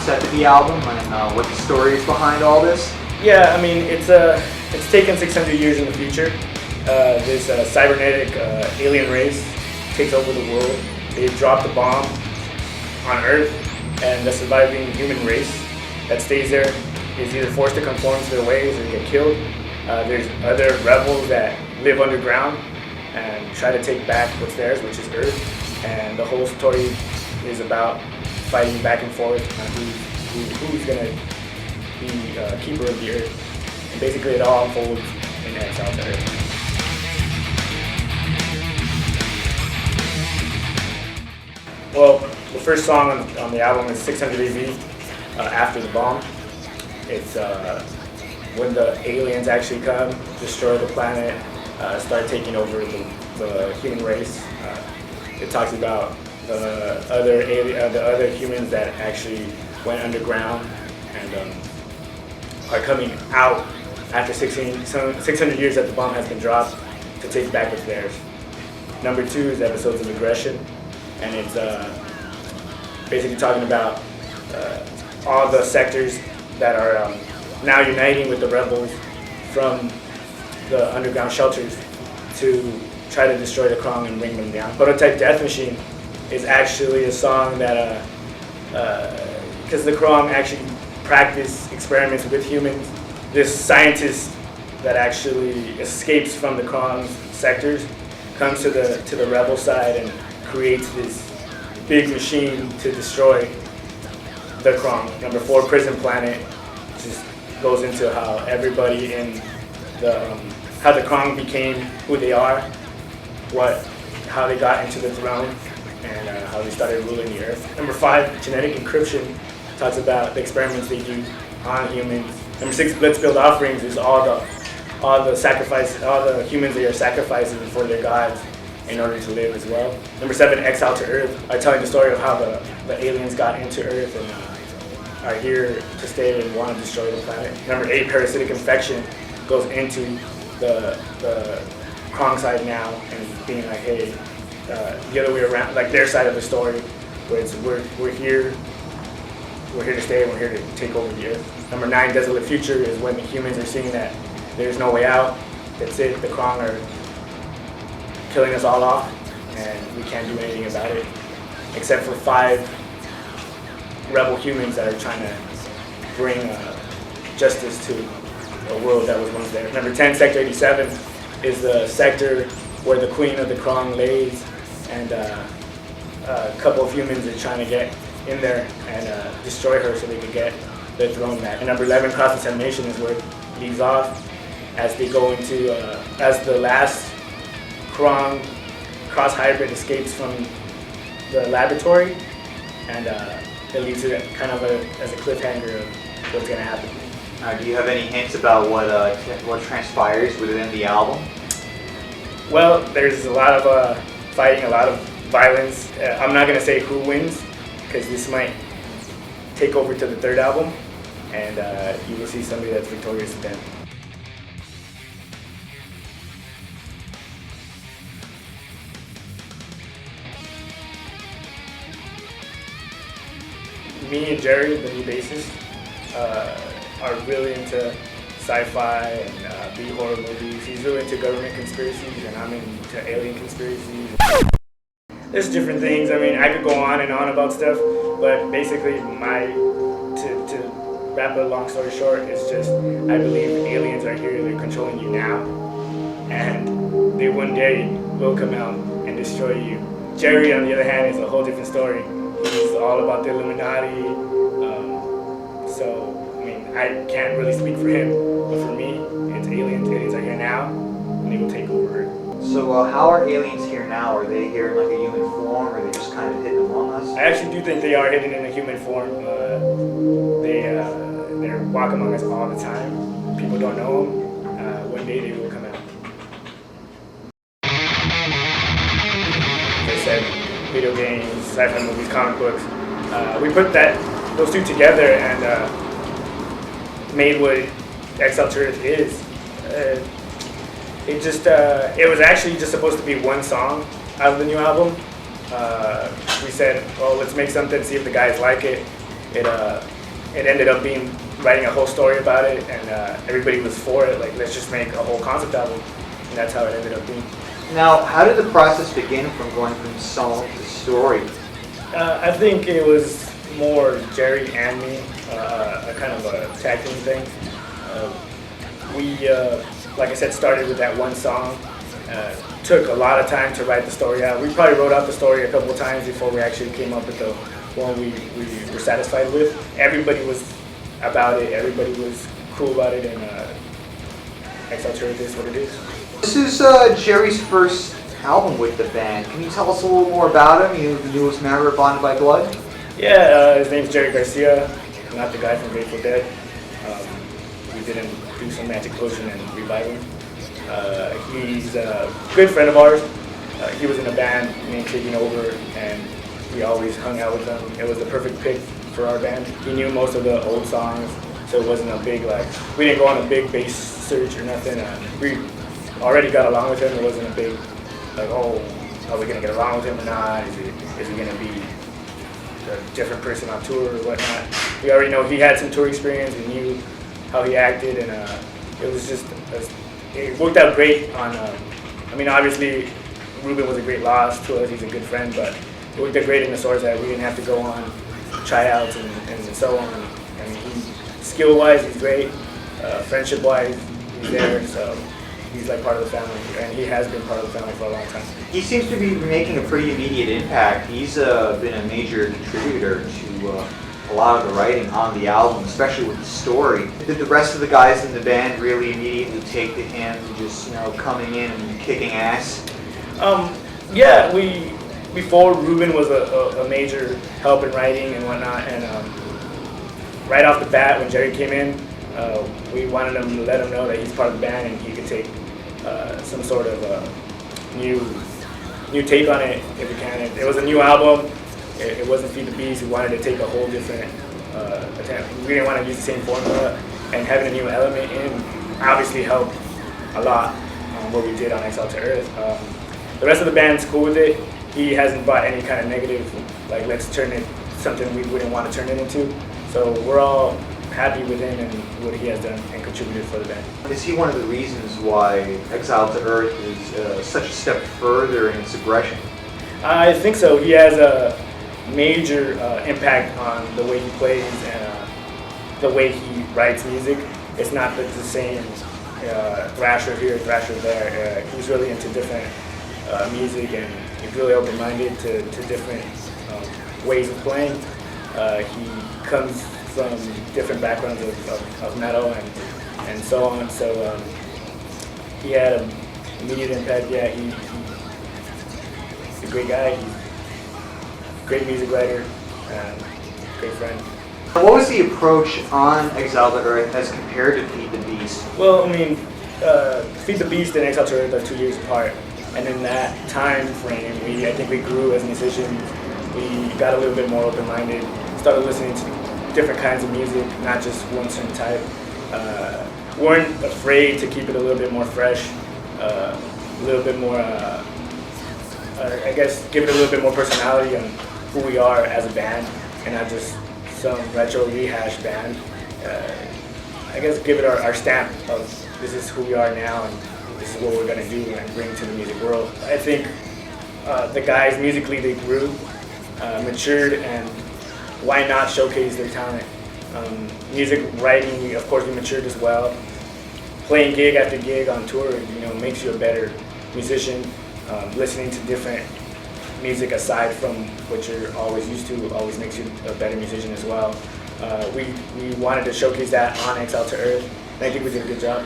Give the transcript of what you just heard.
concept of the album and what the story is behind all this? Yeah, I mean, it's taken 600 years in the future. This cybernetic alien race takes over the world. They drop the bomb on Earth, and the surviving human race that stays there is either forced to conform to their ways or get killed. There's other rebels that live underground and try to take back what's theirs, which is Earth. And the whole story is about fighting back and forth on who's going to be keeper of the Earth. And basically it all unfolds in Exile to Earth. Well, the first song on the album is 600 AV, After the Bomb. It's when the aliens actually come, destroy the planet, start taking over the human race. It talks about the other humans that actually went underground and are coming out after 600 years that the bomb has been dropped to take back what's theirs. Number 2 is Episodes of Aggression, and it's basically talking about all the sectors that are now uniting with the rebels from the underground shelters to try to destroy the Krong and bring them down. Prototype Death Machine is actually a song that, because the Krong actually practice experiments with humans, this scientist that actually escapes from the Krong's sectors comes to the rebel side and creates this big machine to destroy the Krong. Number 4, Prison Planet, just goes into how everybody in how the Krong became who they are, how they got into the throne, and how they started ruling the Earth. Number 5, Genetic Encryption, talks about the experiments they do on humans. Number 6, Blitzbuild Offerings, is all the sacrifices, all the humans they are sacrificing for their gods in order to live as well. Number 7, Exile to Earth, are telling the story of how the aliens got into Earth and are here to stay and want to destroy the planet. Number 8, Parasitic Infection, goes into the Krong side now and being like, hey, the other way around, like their side of the story, where it's we're here to stay and we're here to take over the Earth. Number 9, Desolate Future, is when the humans are seeing that there's no way out. That's it. The Krong are killing us all off, and we can't do anything about it, except for 5 rebel humans that are trying to bring justice to a world that was once there. Number 10, Sector 87, is the sector where the Queen of the Krong lays, and a couple of humans are trying to get in there and destroy her so they can get the throne back. And number 11, Cross Examination, is where it leaves off as they go into, as the last Krong cross hybrid escapes from the laboratory, and it leads to kind of as a cliffhanger of what's going to happen. Do you have any hints about what transpires within the album? Well, there's a lot of fighting, a lot of violence. I'm not going to say who wins, because this might take over to the 3rd album, and you will see somebody that's victorious then. Me and Jerry, the new bassist, are really into sci-fi and B-horror movies. He's really into government conspiracies, and I'm into alien conspiracies. There's different things. I mean, I could go on and on about stuff, but basically to wrap a long story short, is just I believe aliens are here, they're controlling you now, and they one day will come out and destroy you. Jerry, on the other hand, is a whole different story. He's all about the Illuminati, so I mean, I can't really speak for him, but for me, it's aliens. Aliens are here now, and they will take over. So how are aliens here now? Are they here in like a human form, or are they just kind of hidden among us? I actually do think they are hidden in a human form. They're walk among us all the time. People don't know them. One day they will come out. Like I said, video games, sci-fi movies, comic books. We put those two together and made what Exile to Earth is. It was actually just supposed to be one song out of the new album. We said, well, let's make something, see if the guys like it. it ended up being writing a whole story about it, and everybody was for it. Like, let's just make a whole concept album, and that's how it ended up being. Now, how did the process begin from going from song to story? I think it was more Jerry and me, a kind of a tag team thing. We, like I said, started with that one song. Took a lot of time to write the story out. We probably wrote out the story a couple of times before we actually came up with the one we were satisfied with. Everybody was about it. Everybody was cool about it, and EXILED to EARTH is what it is. This is Jerry's first album with the band. Can you tell us a little more about him? You knew his member of Bonded by Blood? Yeah, his name's Jerry Garcia, not the guy from Grateful Dead. We did him do some magic potion and revive him. He's a good friend of ours. He was in a band named Taking Over, and we always hung out with him. It was the perfect pick for our band. He knew most of the old songs, so it wasn't a big, we didn't go on a big bass search or nothing. We already got along with him. It wasn't a big, oh, are we going to get along with him or not? Is he going to be a different person on tour or whatnot? We already know he had some tour experience. We knew how he acted, and it was just, it worked out great on, I mean, obviously, Ruben was a great loss to us. He's a good friend, but it worked out great in the source that we didn't have to go on tryouts and so on. I mean, skill-wise, he's great. Friendship-wise, he's there, so he's like part of the family, and he has been part of the family for a long time. He seems to be making a pretty immediate impact. He's been a major contributor to a lot of the writing on the album, especially with the story. Did the rest of the guys in the band really immediately take to him and just, coming in and kicking ass? Yeah, before Ruben was a major help in writing and whatnot, and right off the bat when Jerry came in, we wanted him to let him know that he's part of the band and he could take some sort of new take on it if he can. It was a new album. It wasn't Feed the Beast. We wanted to take a whole different attempt. We didn't want to use the same formula, and having a new element in obviously helped a lot what we did on EXILED to EARTH. The rest of the band's cool with it. He hasn't brought any kind of negative, let's turn it something we wouldn't want to turn it into. So we're all happy with him and what he has done and contributed for the band. Is he one of the reasons why EXILED to EARTH is such a step further in its aggression? I think so. He has a major impact on the way he plays and the way he writes music. It's not the same thrasher here, thrasher there. He's really into different music, and he's really open-minded to different ways of playing. He comes from different backgrounds of metal and so on, so he had an immediate impact. Yeah, he's a great guy. He's a great music writer and great friend. What was the approach on EXILED to EARTH as compared to Feed the Beast? Well, I mean, Feed the Beast and EXILED to EARTH are 2 years apart, and in that time frame, I think we grew as musicians. We got a little bit more open-minded, started listening to different kinds of music, not just one certain type. Weren't afraid to keep it a little bit more fresh, a little bit more, I guess, give it a little bit more personality on who we are as a band, and not just some retro rehash band. I guess give it our stamp of this is who we are now and this is what we're going to do and bring to the music world. I think the guys musically, they grew, matured, and why not showcase their talent? Music writing, of course, we matured as well. Playing gig after gig on tour, makes you a better musician. Listening to different music aside from what you're always used to always makes you a better musician as well. We wanted to showcase that on EXILED to EARTH, and I think we did a good job.